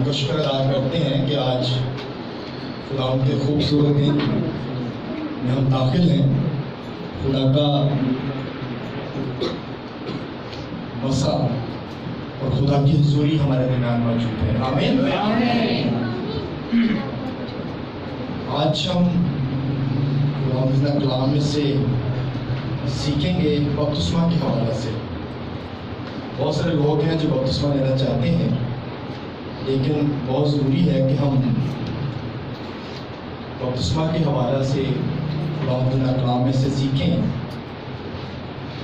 خداوند کا شکر ادا کرتے ہیں کہ آج خداوند کے خوبصورت دن میں ہم داخل ہیں. خدا کا مسا اور خدا کی حضوری ہمارے درمیان موجود ہے. آمین. آج ہم خداوند کے کلام میں سے سیکھیں گے بپتسمہ کے حوالے سے. بہت سارے لوگ ہیں جو بپتسمہ لینا چاہتے ہیں، لیکن بہت ضروری ہے کہ ہم بپتسمہ کے حوالے سے خداوند کے کلام میں سے سیکھیں.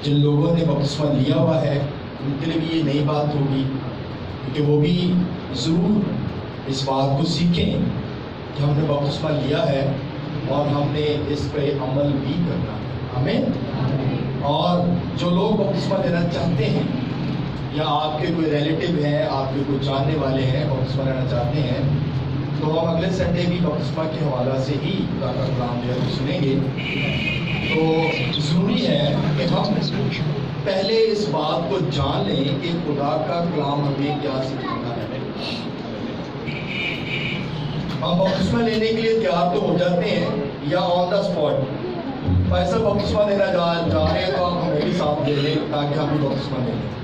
جن لوگوں نے بپتسمہ لیا ہوا ہے ان کے لیے بھی یہ نئی بات ہوگی، کیونکہ وہ بھی ضرور اس بات کو سیکھیں کہ ہم نے بپتسمہ لیا ہے اور ہم نے اس پہ عمل بھی کرنا ہے. آمین. اور جو لوگ بپتسمہ لینا چاہتے ہیں، یا آپ کے کوئی ریلیٹیو ہیں، آپ کے کوئی جاننے والے ہیں بپتسمہ لینا چاہتے ہیں، تو ہم اگلے سنڈے بھی بپتسمہ کے حوالے سے ہی خدا کا کلام جو ہے سنیں گے. تو ضروری ہے کہ ہم پہلے اس بات کو جان لیں کہ خدا کا کلام ہمیں کیا سکھاتا ہے. ہم بپتسمہ لینے کے لیے تیار تو ہو جاتے ہیں یا آن دا اسپاٹ ایسا بپتسمہ لینا جا رہے ہیں تو آپ ہمیں بھی ساتھ دے لیں تاکہ ہم بھی بپتسمہ لے لیں.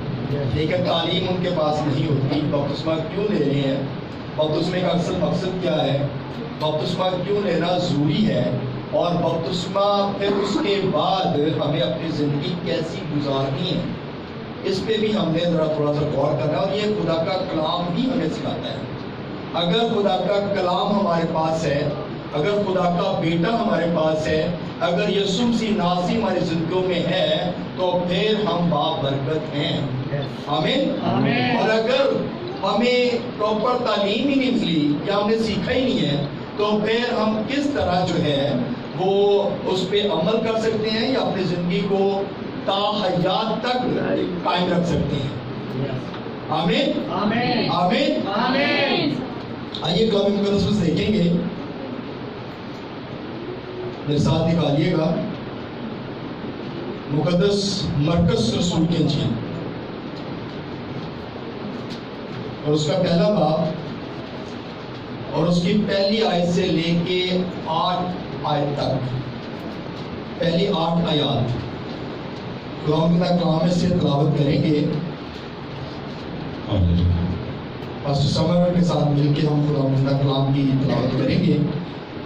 لیکن تعلیم ان کے پاس نہیں ہوتی. بپتسمہ کیوں لے رہے ہیں، بپتسمے کا اصل مقصد کیا ہے، بپتسمہ کیوں لینا ضروری ہے، اور بپتسمہ پھر اس کے بعد ہمیں اپنی زندگی کیسی گزارنی ہے، اس پہ بھی ہم نے ذرا تھوڑا سا غور کرنا ہے. اور یہ خدا کا کلام ہی ہمیں سکھاتا ہے. اگر خدا کا کلام ہمارے پاس ہے، اگر خدا کا بیٹا ہمارے پاس ہے، اگر یسوع مسیح ناصری ہماری زندگیوں میں ہے، تو پھر ہم بابرکت ہیں. آمین. اور اگر ہمیں پراپر تعلیم ہی نہیں ملی یا ہم نے سیکھا ہی نہیں ہے، تو پھر ہم کس طرح جو ہے وہ اس پہ عمل کر سکتے ہیں یا اپنی زندگی کو تا حیات تک قائم رکھ سکتے ہیں. آمین. آمین. آمین. آمین. آئیے کلام مقدس میں دیکھیں گے. میرے ساتھ نکالیے گا مقدس مرکز رسول کی انجیل اور اس کا پہلا باب اور اس کی پہلی آیت سے لے کے 8 آیت تک، پہلی 8 آیات کلام میں سے تلاوت کریں گے. پاسٹر سمر کے ساتھ مل کے ہم خداوند کا کلام کی تلاوت کریں گے.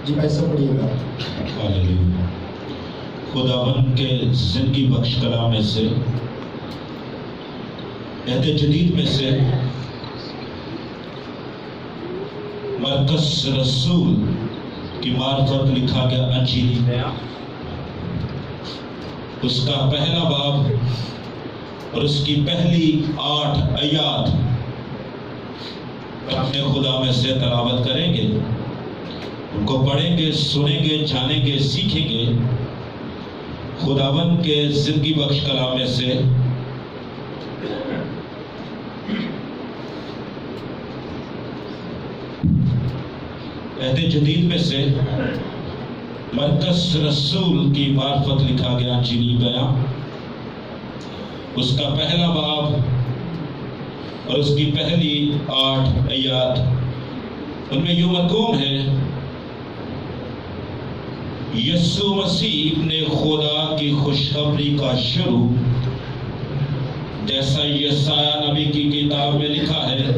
جی پیسہ پڑھیے گا. خداوند کے زندگی بخش کلام میں سے، عہد جدید میں سے، مرکز رسول کی معرفت لکھا گیا انجیلی بیان، اس کا پہلا باب اور اس کی پہلی 8 آیات اپنے خدا میں سے تلاوت کریں گے. ان کو پڑھیں گے، سنیں گے، جانیں گے، سیکھیں گے. خداوند کے زندگی بخش کلام میں سے عہد جدید میں سے مرکز رسول کی معرفت لکھا گیا انجیلی بیان، اس کا پہلا باب اور اس کی پہلی 8 آیات. ان میں یوں مرقوم ہے: یسوع مسیح ابن خدا کی خوشخبری کا شروع، جیسا یسایہ نبی کی کتاب میں لکھا ہے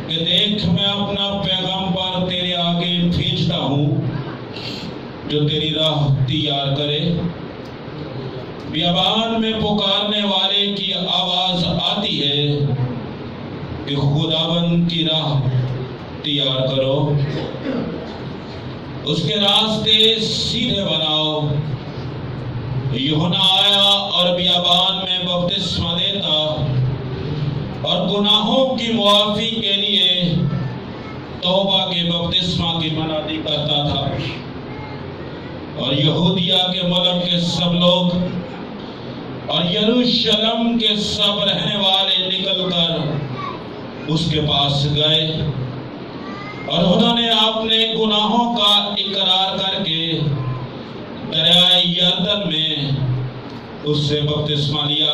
کہ دیکھ میں اپنا پیغمبر تیرے آگے بھیجتا ہوں جو تیری راہ تیار کرے. بیابان میں پکارنے والے کی آواز آتی ہے کہ خداوند کی راہ تیار کرو، اس کے راستے سیدھے بناؤ. یوحنا آیا اور بیابان میں بپتسمہ دیتا اور گناہوں کی معافی کے لیے توبہ کے بپتسمہ کی منادی کرتا تھا، اور یہودیہ کے ملک کے سب لوگ اور یروشلم کے سب رہنے والے نکل کر اس کے پاس گئے، اور انہوں نے اپنے گناہوں کا اقرار کر کے دریائے یردن میں اس سے بپتسمہ لیا.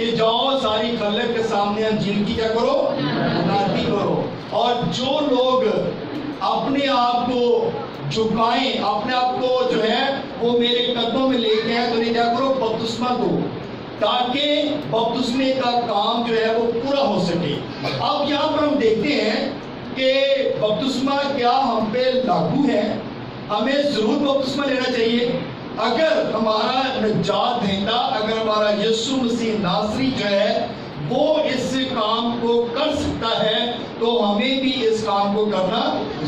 کہ جاؤ ساری خلق کے سامنے انجیل کی کیا کرو، نادی کرو. اور جو لوگ اپنے آپ کو جھکائیں، اپنے آپ کو جو ہے وہ میرے قدموں میں لے کے آئے، تو انہیں کیا کرو، بپتسمہ دو، تاکہ بپتسمے کا کام جو ہے وہ پورا ہو سکے. اب یہاں پر ہم دیکھتے ہیں کہ بپتسمہ کیا ہم پہ لاگو ہے. ہمیں ضرور بپتسمہ لینا چاہیے. اگر ہمارا نجات دہندہ، اگر ہمارا یسوع مسیح ناصری جو ہے وہ اس کام کو کر سکتا ہے تو ہمیں بھی اس کام کو کرنا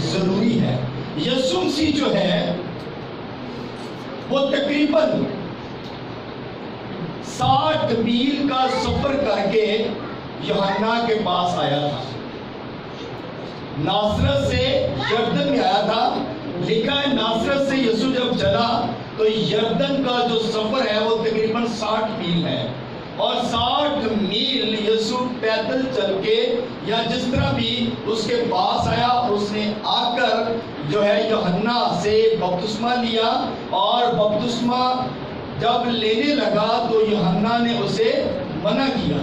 ضروری ہے. یسوع مسیح جو ہے وہ تقریباً 60 میل کا سفر کر کے یوحنا کے پاس آیا تھا. ناصرت سے یردن میں آیا تھا. لکھا ہے ناصرت سے یسوع جب چلا تو یردن کا جو سفر ہے وہ تقریباً 60 میل ہے. اور 60 میل یسوع پیدل چل کے یا جس طرح بھی اس کے پاس آیا، اس نے آ کر جو ہے یوحنا سے بپتسمہ لیا. اور بپتسمہ جب لینے لگا تو یوحنا نے اسے منع کیا.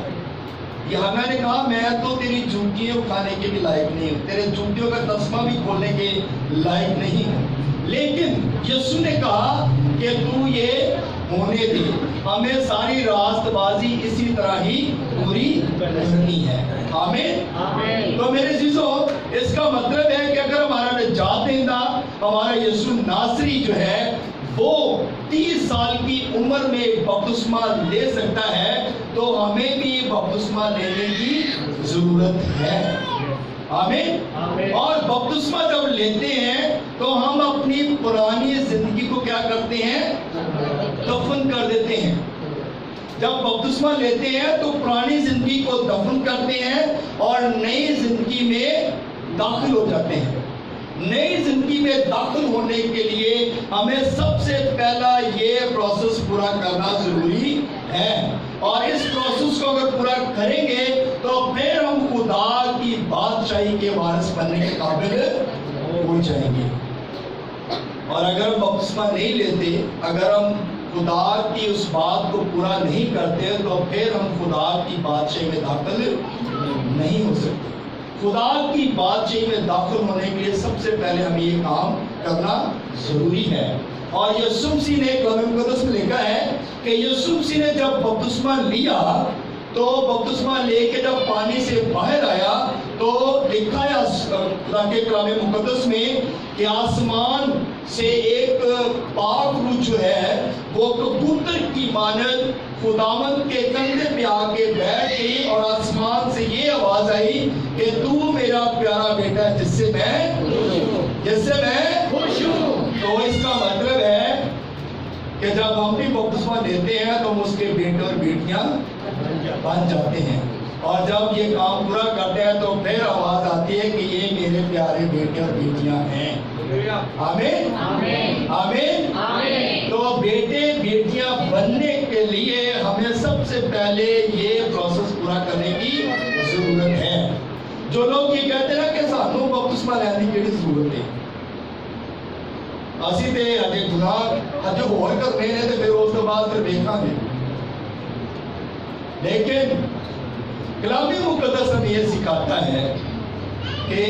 یوحنا نے کہا میں تو تیری جوتیاں اٹھانے کے بھی لائق نہیں ہوں، تیرے جوتیوں کا تسمہ بھی کھولنے کے لائق نہیں ہوں. لیکن یسوع نے کہا کہ تو یہ ہونے دے، ہمیں ساری راست بازی اسی طرح ہی پوری کرنی ہے. آمین. تو میرے عزیزو، اس کا مطلب ہے کہ اگر ہمارا نجات دہندہ ہمارا یسوع ناصری جو ہے وہ 30 سال کی عمر میں بپتسمہ لے سکتا ہے تو ہمیں بھی بپتسمہ لینے کی ضرورت ہے. آمین. اور بپتسمہ جب لیتے ہیں تو ہم اپنی پرانی زندگی کو کیا کرتے ہیں، دفن کر دیتے ہیں. جب بپتسمہ لیتے ہیں تو پرانی زندگی کو دفن کرتے ہیں اور نئی زندگی میں داخل ہو جاتے ہیں. نئی زندگی میں داخل ہونے کے لیے ہمیں سب سے پہلا یہ پروسیس پورا کرنا ضروری ہے. اور اس پروسیس کو اگر پورا کریں گے تو پھر ہم خدا کی بادشاہی کے وارث بننے کے قابل ہو جائیں گے. اور اگر ہم بپتسمہ نہیں لیتے، اگر ہم خدا کی اس بات کو پورا نہیں کرتے تو پھر ہم خدا کی بادشاہی میں داخل نہیں ہو سکتے. خدا کی بادشاہی میں داخل ہونے کے لیے سب سے پہلے ہمیں یہ کام کرنا ضروری ہے. اور یسوع مسیح نے کلام مقدس میں لکھا ہے کہ یسوع مسیح نے جب بپتسمہ لیا تو بپتسمہ لے کے جب پانی سے باہر آیا تو لکھا ہے خدا کے کلام مقدس میں کہ آسمان سے ایک پاک روح جو ہے وہ کبوتر کی مانند خداوند کے کندھے پہ آ کے بیٹھ گئی اور آسمان سے یہ آواز آئی کہ تو میرا پیارا بیٹا ہے جس سے میں خوش ہوں. تو اس کا مطلب ہے کہ جب ہم بھی بپتسمہ لیتے ہیں تو ہم اس کے بیٹے اور بیٹیاں بن جاتے ہیں. اور جب یہ کام پورا کرتے ہیں تو پھر آواز آتی ہے کہ یہ میرے پیارے بیٹے اور بیٹیاں ہیں. آمین. آمین. تو بیٹے بیٹیاں بننے کے لیے ہمیں سب سے پہلے یہ پروسیس پورا کرنے کی ضرورت ہے. جو لوگ یہ کہتے ہیں کہ سانوں بپتسمہ لینے کی ضرورت ہے، اسی تے اجے گناہ اجے ہور کرنے نے تے پھر اس کے بعد پھر دیکھاں گے. لیکن کلام مقدس ہمیں یہ سکھاتا ہے کہ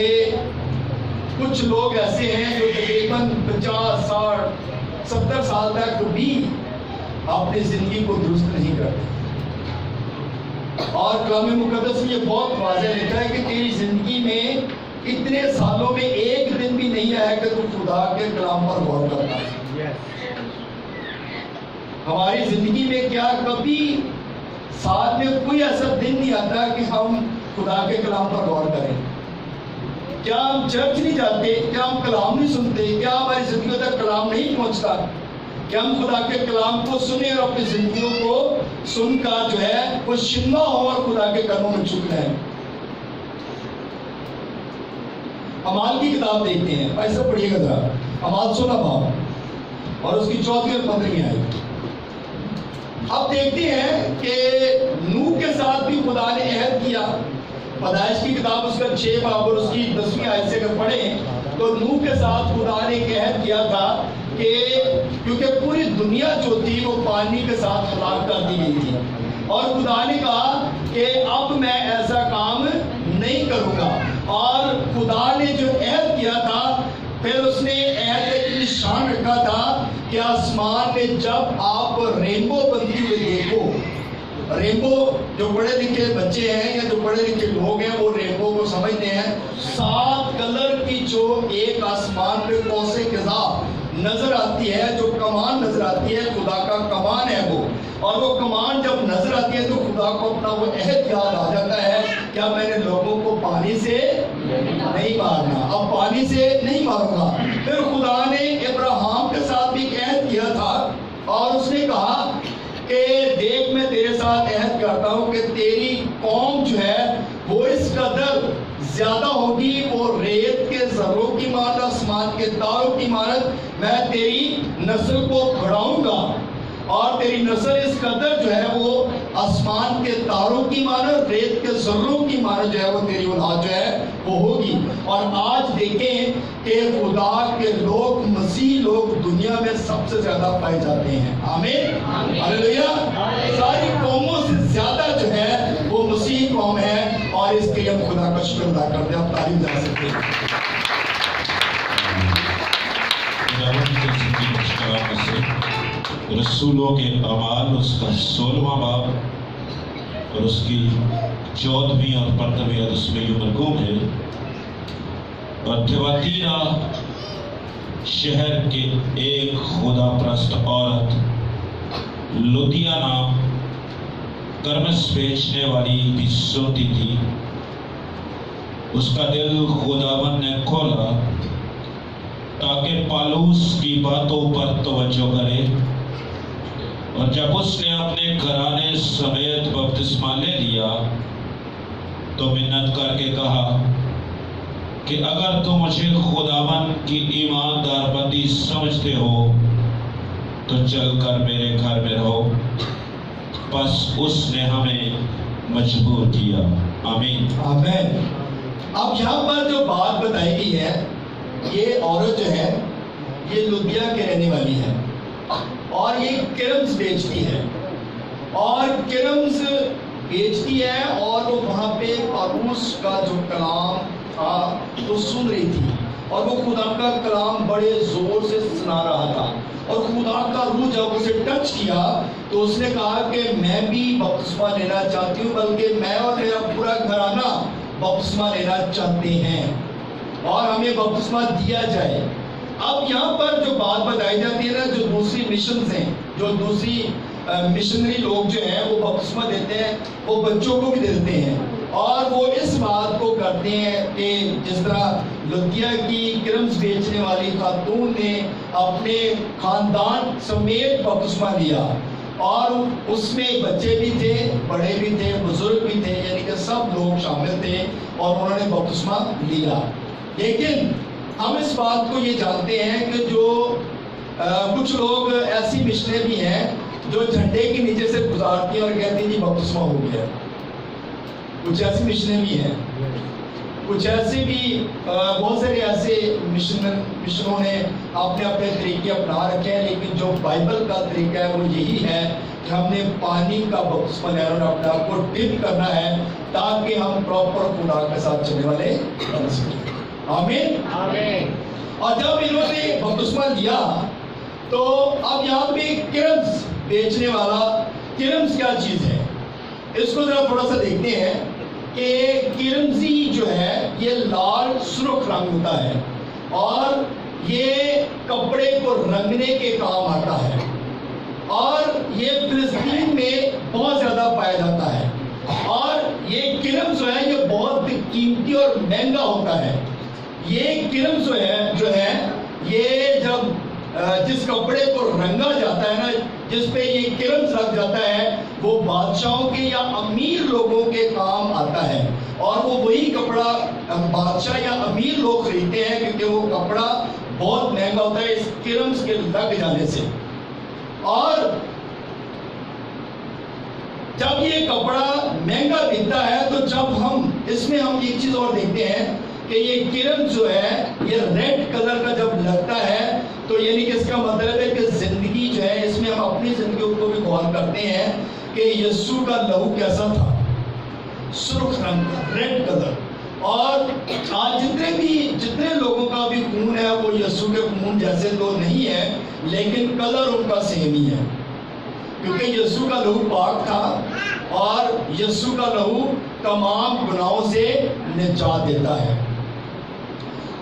کچھ لوگ ایسے ہیں جو تقریباً 50 60 70 سال تک بھی اپنی زندگی کو درست نہیں کرتے. اور کلام مقدس میں یہ بہت واضح لکھا ہے کہ تیری زندگی میں اتنے سالوں میں ایک دن بھی نہیں آیا کہ تو خدا کے کلام پر غور کرتا ہے. ہماری زندگی میں کیا کبھی سال میں کوئی ایسا دن نہیں آتا کہ ہم خدا کے کلام پر غور کریں؟ کیا ہم چرچ نہیں جاتے؟ کیا ہم کلام نہیں سنتے؟ کیا ہماری زندگیوں تک کلام نہیں پہنچتا؟ کیا ہم خدا کے کلام کو سنیں اور اپنی زندگیوں کو سن کر جو ہے وہ شننا ہو اور خدا کے قدموں میں جھک جائیں؟ اعمال کی کتاب دیکھتے ہیں، ایسا پڑھیے گا ذرا. اعمال 16 باب اور اس کی 4 اور 15 آیت. اب دیکھتے ہیں کہ نوح کے ساتھ بھی خدا نے عہد کیا. پیدائش کی کتاب اس کا 6 باب اور اس کی 10ویں آیت سے اگر پڑھیں تو نوح کے ساتھ خدا نے ایک عہد کیا تھا کہ کیونکہ پوری دنیا جو تھی وہ پانی کے ساتھ ہلاک کر دی گئی تھی. اور خدا نے کہا کہ اب میں ایسا کام نہیں کروں گا. اور خدا نے جو عہد کیا تھا پھر اس نے عہد ایک نشان رکھا تھا کہ آسمان میں جب آپ رینبو بنتی ہوئے دیکھو. رینبو جو پڑھے لکھے بچے ہیں یا جو پڑھے لکھے لوگ ہیں وہ رینبو کو سمجھتے ہیں. 7 کلر کی جو ایک آسمان پہ قوس قزح نظر آتی ہے, جو کمان نظر آتی ہے, خدا کا کمان ہے وہ. اور وہ کمان جب نظر آتی ہے تو خدا کو اپنا وہ عہد یاد آ جاتا ہے کیا میں نے لوگوں کو پانی سے نہیں مارنا, اب پانی سے نہیں ماروں گا. پھر خدا نے ابراہیم کے ساتھ بھی عہد کیا تھا اور اس نے کہا کہ دیکھ میں تیرے ساتھ عہد کرتا ہوں کہ تیری قوم جو ہے وہ اس قدر زیادہ ہوگی, وہ ریت کے ذروں کی مانند, آسمان کے تاروں کی مانند میں تیری نسل کو بڑھاؤں گا. اور تیری نسل اس قدر جو ہے وہ آسمان کے تاروں کی مانند, ریت کے ذروں کی مانند جو ہے وہ تیری اولاد جو ہے وہ ہوگی. اور آج دیکھیں کہ خدا کے لوگ, مسیح لوگ دنیا میں سب سے زیادہ پائے جاتے ہیں. آمین, ہاللیلویا. ساری قوموں سے زیادہ جو ہے وہ مسیح قوم ہے اور اس کے لیے ہم خدا کا شکر ادا کرتے ہیں. آپ تعریف جا سکتے ہیں. رسولوں کے اعمال اس کا 16واں باب اور اس کی 14ویں اور 15ویں عدد اس میں یوں مرقوم ہے. اور تھیواتیرا شہر کے ایک خدا پرست عورت لودیا نام کرمس بیچنے والی بھی سوتی تھی. اس کا دل خداوند نے کھولا تاکہ پالوس کی باتوں پر توجہ کرے. اور جب اس نے اپنے گھرانے سمیت بپتسمہ لے لیا تو منت کر کے کہا کہ اگر تم مجھے خداوند کی ایماندار بندی سمجھتے ہو تو چل کر میرے گھر میں رہو. بس اس نے ہمیں مجبور کیا. آمین, آمین. اب یہاں پر جو بات بتائی گئی ہے, یہ عورت جو ہے یہ لودیا کے رہنے والی ہے اور یہ کرمز بیچتی ہے. اور کرمز بیچتی ہے اور وہ وہاں پہ پالوس کا جو کلام تھا وہ سن رہی تھی اور وہ خدا کا کلام بڑے زور سے سنا رہا تھا. اور خدا کا روح جب اسے ٹچ کیا تو اس نے کہا کہ میں بھی بپتسمہ لینا چاہتی ہوں, بلکہ میں اور میرا پورا گھرانہ بپتسمہ لینا چاہتے ہیں اور ہمیں بپتسمہ دیا جائے. اب یہاں پر جو بات بتائی جاتی ہے نا, جو دوسری مشنز ہیں, جو دوسری مشنری لوگ جو ہیں وہ بپتسمہ دیتے ہیں, وہ بچوں کو بھی دیتے ہیں. اور وہ اس بات کو کرتے ہیں کہ جس طرح لودیا کی کرمز بیچنے والی خاتون نے اپنے خاندان سمیت بپتسمہ لیا اور اس میں بچے بھی تھے, بڑے بھی تھے, بزرگ بھی تھے, یعنی کہ سب لوگ شامل تھے اور انہوں نے بپتسمہ لیا. لیکن ہم اس بات کو یہ جانتے ہیں کہ جو کچھ لوگ ایسی مشنیں بھی ہیں جو جھنڈے کے نیچے سے گزارتی ہیں اور کہتی ہیں جی بپتسمہ ہو گیا. کچھ ایسی مشنیں بھی ہیں, کچھ ایسے بھی بہت سارے ایسے مشنوں نے اپنے اپنے طریقے اپنا رکھے ہیں. لیکن جو بائبل کا طریقہ ہے وہ یہی ہے کہ ہم نے پانی کا بپتسمہ لینا اور اپنے آپ کو ڈپ کرنا ہے تاکہ ہم پراپر خدا کے ساتھ چلنے والے بن سکیں. آمین, آمین. اور جب انہوں نے بپتسمہ لیا تو اب یہاں پہ کرمز بیچنے والا, کرمز کیا چیز ہے اس کو ذرا تھوڑا سا دیکھتے ہیں کہ کرمزی جو ہے یہ لال سرخ رنگ ہوتا ہے اور یہ کپڑے کو رنگنے کے کام آتا ہے اور یہ فلسطین میں بہت زیادہ پایا جاتا ہے. اور یہ کرمز جو ہے یہ بہت قیمتی اور مہنگا ہوتا ہے. یہ کرمز جو ہے یہ جب جس کپڑے کو رنگا جاتا ہے نا, جس پہ یہ کرمز لگ جاتا ہے, وہ بادشاہوں کے یا امیر لوگوں کے کام آتا ہے. اور وہ وہی کپڑا بادشاہ یا امیر لوگ خریدتے ہیں کیونکہ وہ کپڑا بہت مہنگا ہوتا ہے اس کرمز کے لگ جانے سے. اور جب یہ کپڑا مہنگا بکتا ہے تو جب ہم اس میں ہم ایک چیز اور دیکھتے ہیں کہ یہ کرمز جو ہے یہ ریڈ کلر کا جب لگتا ہے تو یعنی کہ اس کا مطلب ہے کہ زندگی جو ہے اس میں ہم اپنی زندگیوں کو بھی غور کرتے ہیں کہ یسوع کا لہو کیسا تھا؟ سرخ رنگ کا، ریڈ کلر. اور آج جتنے لوگوں کا بھی خون ہے وہ یسوع کے خون جیسے تو نہیں ہے، لیکن کلر ان کا سیم ہی ہے، کیونکہ یسوع کا لہو پاک تھا اور یسوع کا لہو تمام گناہوں سے نجات دیتا ہے.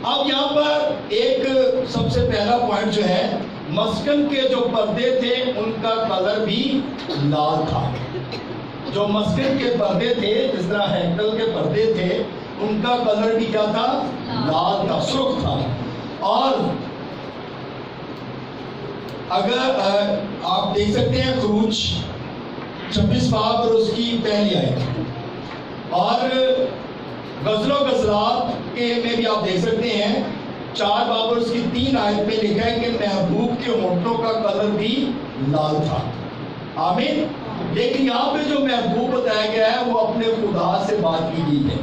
اب یہاں پر ایک سب سے پہلا پوائنٹ جو ہے، مسکن کے جو پردے تھے ان کا کلر بھی لال تھا. جو مسکن کے پردے تھے، جس طرح ہیکل کے پردے تھے، ان کا کلر بھی کیا تھا؟ لال تھا، سرخ تھا. اور اگر آپ دیکھ سکتے ہیں خروج 26 باب اور اس کی پہلی آیت، اور غزل و غزلات کے میں بھی آپ دیکھ سکتے ہیں 4 باب اور اس کی 3 آیت میں لکھا ہے کہ محبوب کے ہونٹوں کا کلر بھی لال تھا. آمین. لیکن یہاں پہ جو محبوب بتایا گیا ہے وہ اپنے خدا سے بات کی گئی ہے.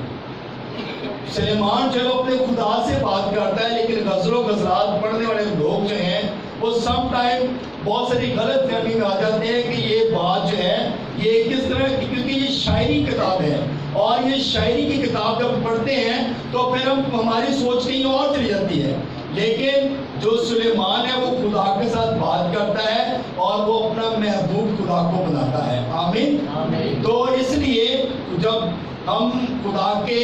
سلیمان جو اپنے خدا سے بات کرتا ہے، لیکن غزل و غزلات پڑھنے والے لوگ جو ہیں وہ سم ٹائم بہت ساری غلط فہمی میں آ جاتے ہیں کہ یہ بات جو ہے یہ کس طرح کی، کیونکہ یہ شاعری کتاب ہے، اور یہ شاعری کی کتاب جب پڑھتے ہیں تو پھر ہماری سوچ کہیں اور چلی جاتی ہے. لیکن جو سلیمان ہے وہ خدا کے ساتھ بات کرتا ہے اور وہ اپنا محبوب خدا کو بناتا ہے. آمین. تو اس لیے جب ہم خدا کے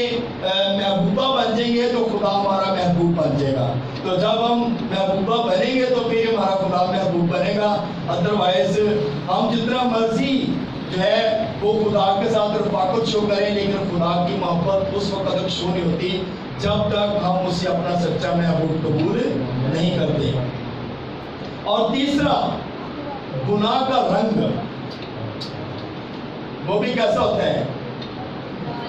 محبوبہ بن جائیں گے تو خدا ہمارا محبوب بن جائے گا. تو جب ہم محبوبہ بنیں گے تو پھر ہمارا خدا محبوب بنے گا. ادروائز ہم جتنا مرضی جو ہے وہ خدا کے ساتھ رفاقت شو کریں، لیکن خدا کی محبت اس وقت تک شو نہیں ہوتی جب تک ہم اسے اپنا سچا محبوب قبول نہیں کرتے. اور تیسرا، گناہ کا رنگ وہ بھی کیسا ہوتا ہے؟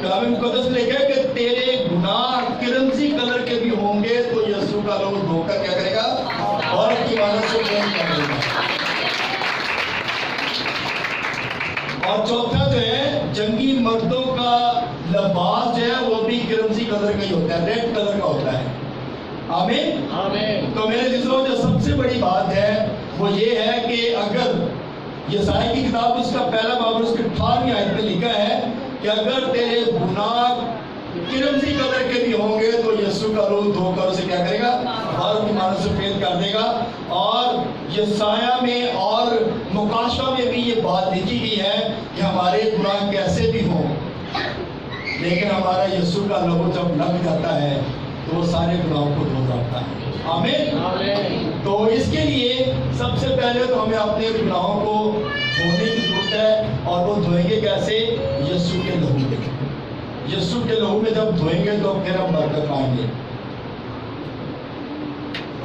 کلام مقدس میں لکھا ہے کہ تیرے گناہ کرمزی کلر کے بھی ہوں گے تو یسوع کا لہو دھو کر کیا کرے گا؟ اور کی مانت سے پریم کر دے گا. اور چوتھا جو ہے، جنگی مردوں کا لباس جو ہے وہ بھی کرمزی کلر کا ہی ہوتا ہے، ریڈ کلر کا ہوتا ہے. آمین. تو میرے جسروں جو سب سے بڑی بات ہے وہ یہ ہے کہ اگر یسائی کی کتاب اس کا پہلا باب اس کے 18ویں آیت میں لکھا ہے کہ اگر تیرے گناہ کرمزی کلر کے بھی ہوں گے تو یسوع کا لہو دھو کر اسے کیا کرے گا؟ اور کی مانت سے سفید کر دے گا. اور یسایہ میں اور مکاشفہ میں بھی یہ بات لکھی گئی ہے کہ ہمارے گناہ کیسے بھی ہوں، لیکن ہمارا یسوع کا لہو جب لگ جاتا ہے تو وہ سارے گناہوں کو دھو جاتا ہے. آمین. تو اس کے لیے سب سے پہلے تو ہمیں اپنے گناہوں کو دھونے کی ضرورت ہے. اور وہ دھوئیں گے کیسے؟ یسوع کے لہو میں. یسوع کے لہو میں جب دھوئیں گے تو پھر ہم برکت پائیں گے.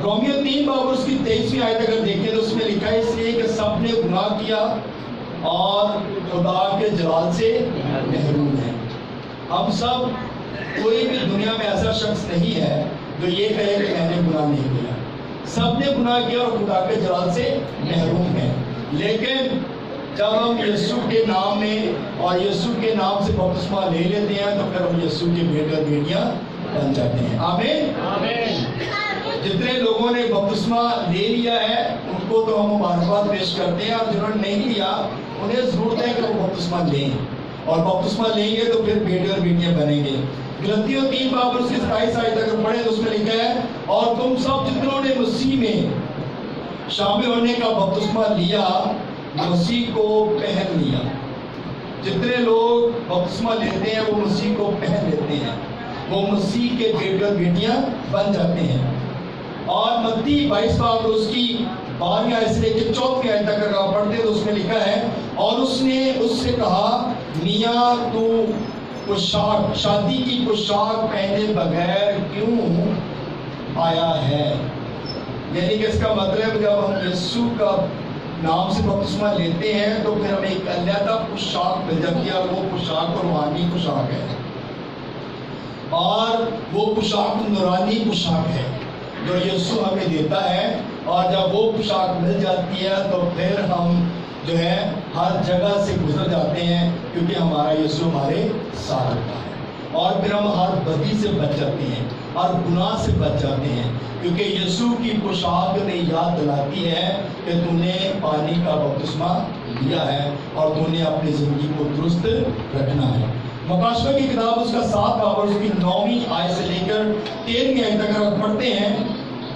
رومیو 3 باب اس کی 23ویں آیت اگر دیکھیں تو اس میں لکھا ہے، اس لیے کہ سب نے گناہ کیا اور خدا کے جلال سے محروم ہیں. ہم سب، کوئی بھی دنیا میں ایسا شخص نہیں ہے جو یہ کہے کہ میں نے گناہ نہیں کیا. سب نے گناہ کیا اور خدا کے جلال سے محروم ہیں. لیکن جب ہم یسوع کے نام میں اور یسوع کے نام سے بپتسمہ لے لیتے ہیں تو پھر ہم یسوع کے بیٹے اور بیٹیاں بن جاتے ہیں. آمین. جتنے لوگوں نے بپتسمہ لے لیا ہے ان کو تو ہم مبارکباد پیش کرتے ہیں، اور جنہوں نے نہیں لیا انہیں ضرورت ہے کہ وہ بپتسمہ لیں، اور بپتسمہ لیں گے تو پھر بیٹے اور بیٹیاں بنیں گے. غلطیوں 3 باب اس کی 27 آیت اگر پڑھیں تو اس میں لکھا ہے، اور تم سب جتنوں نے مسیح میں شامل ہونے کا بپتسمہ لیا مسیح کو پہن لیا. جتنے لوگ بپتسمہ لیتے ہیں وہ مسیح کو پہن لیتے ہیں، وہ مسیح کے بیٹے اور بیٹیاں بن جاتے ہیں. اور متی 22 باب اس کی 12ویں آیت سے لے کے 4ویں آیت تک اگر آپ پڑھتے تو اس میں لکھا ہے، اور اس نے اس سے کہا، میاں تو پوشاک، شادی کی پوشاک پہنے بغیر کیوں آیا ہے؟ یعنی کہ اس کا مطلب جب ہم یسوع کا نام سے بپتسمہ لیتے ہیں تو پھر ہمیں ایک علیحدہ پوشاک مل جاتی ہے، اور وہ پوشاک روحانی پوشاک ہے، اور وہ پوشاک نورانی پوشاک ہے جو یسوع ہمیں دیتا ہے. اور جب وہ پوشاک مل جاتی ہے تو پھر ہم جو ہے ہر جگہ سے گزر جاتے ہیں، کیونکہ ہمارا یسوع ہمارے ساتھ ہوتا ہے. اور پھر ہم ہر بدی سے بچ جاتے ہیں، ہر گناہ سے بچ جاتے ہیں، کیونکہ یسوع کی پوشاک نے یاد دلاتی ہے کہ تم نے پانی کا بپتسمہ دیا ہے اور تو نے اپنی زندگی کو درست رکھنا ہے۔ مکاشفہ کی کتاب اس کا 7 باب اور اس کی 9ویں آیت سے لے کر 13ویں آیت تک اگر پڑھتے ہیں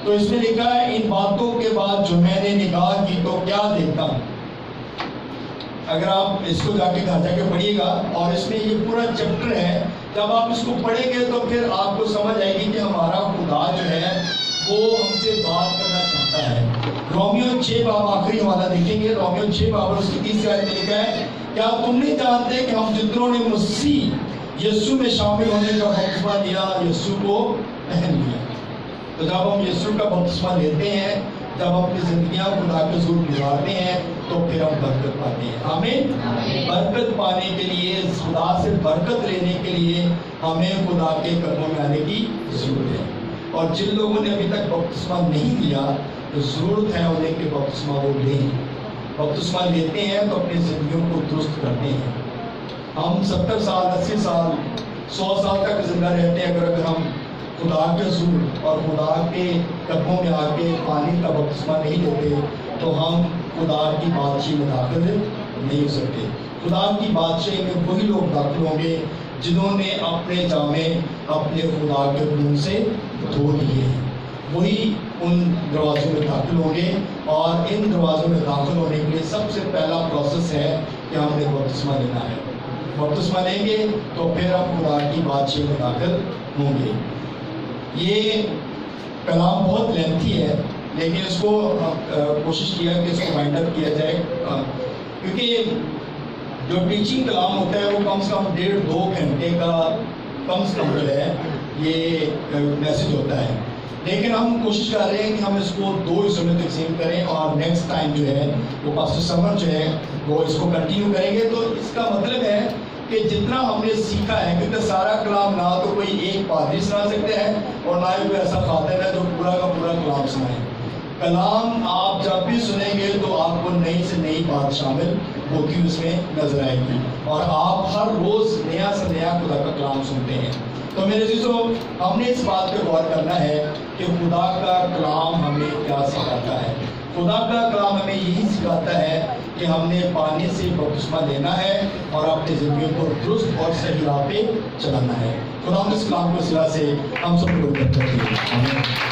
تو اس میں لکھا ہے ان باتوں کے بعد جو میں نے نگاہ کی تو کیا دیکھتا ہوں۔ اگر آپ اس کو جا کے گھر جا کے پڑھیے گا اور اس میں یہ پورا چیپٹر ہے، جب آپ اس کو پڑھیں گے تو پھر آپ کو سمجھ آئے گی کہ ہمارا خدا جو ہے وہ ہم سے بات کرنا چاہتا ہے۔ رومیو 6 باب آخری حوالہ دیکھیں گے، رومیو 6 باب اور اس کی 30 آیت میں لکھا ہے کیا تم نہیں جانتے کہ ہم جتنوں نے مسیح یسوع میں شامل ہونے کا بپتسمہ لیا یسوع کو پہن لیا۔ تو جب ہم یسوع کا بپتسمہ لیتے ہیں، جب ہم اپنی زندگیاں خدا کے حضور گزارتے ہیں تو پھر ہم برکت پاتے ہیں۔ آمین۔ برکت پانے کے لیے، خدا سے برکت لینے کے لیے ہمیں خدا کے قدموں میں آنے کی ضرورت ہے۔ اور جن لوگوں نے ابھی تک بپتسمہ نہیں لیا تو ضرورت ہے انہیں کہ بپتسمہ وہ لیں۔ بپتسمہ لیتے ہیں تو اپنی زندگیوں کو درست کرتے ہیں۔ ہم 70 سال 80 سال 100 سال تک زندہ رہتے ہیں اگر ہم خدا کے حضور اور خدا کے قدموں میں آ کے پانی کا بپتسمہ نہیں لیتے تو ہم خدا کی بادشاہی میں داخل نہیں ہو سکتے۔ خدا کی بادشاہی میں وہی لوگ داخل ہوں گے جنہوں نے اپنے جامے اپنے خدا کے خون سے دھو لیے ہیں، وہی ان دروازوں میں داخل ہوں گے۔ اور ان دروازوں میں داخل ہونے کے لیے سب سے پہلا پروسیس ہے کہ ہم نے بپتسمہ لینا ہے۔ بپتسمہ لیں گے تو پھر ہم خدا کی بادشاہی میں داخل ہوں گے۔ یہ کلام بہت لینتھی ہے لیکن اس کو کوشش کیا کہ اس کو وائنڈ اپ کیا جائے، کیونکہ جو ٹیچنگ کلام ہوتا ہے وہ کم سے کم 1.5-2 گھنٹے کا کم سے کم جو ہے یہ میسج ہوتا ہے، لیکن ہم کوشش کر رہے ہیں کہ ہم اس کو 2 حصوں میں تقسیم کریں اور نیکسٹ ٹائم جو ہے وہ پاسٹر سمر جو ہے وہ اس کو کنٹینیو کریں گے۔ تو اس کا مطلب ہے کہ جتنا ہم نے سیکھا ہے، کیونکہ سارا کلام نہ تو کوئی ایک پادری سنا سکتے ہیں اور نہ ہی کوئی ایسا خاطر ہے جو پورا کا پورا کلام سنائے۔ کلام آپ جب بھی سنیں گے تو آپ کو نئی سے نئی بات شامل ہوتی اس میں نظر آئے گی اور آپ ہر روز نیا سے نیا خدا کا کلام سنتے ہیں۔ تو میرے عزیزو، ہم نے اس بات پہ غور کرنا ہے کہ خدا کا کلام ہمیں کیا سکھاتا ہے۔ خدا کا کلام ہمیں یہی سکھاتا ہے کہ ہم نے پانی سے بپتسمہ لینا ہے اور اپنی زندگی کو درست اور صحیح راہ پہ چلانا ہے۔ خدا اس کلام کو صلاح سے ہم سب کو برکت دے۔ آمین۔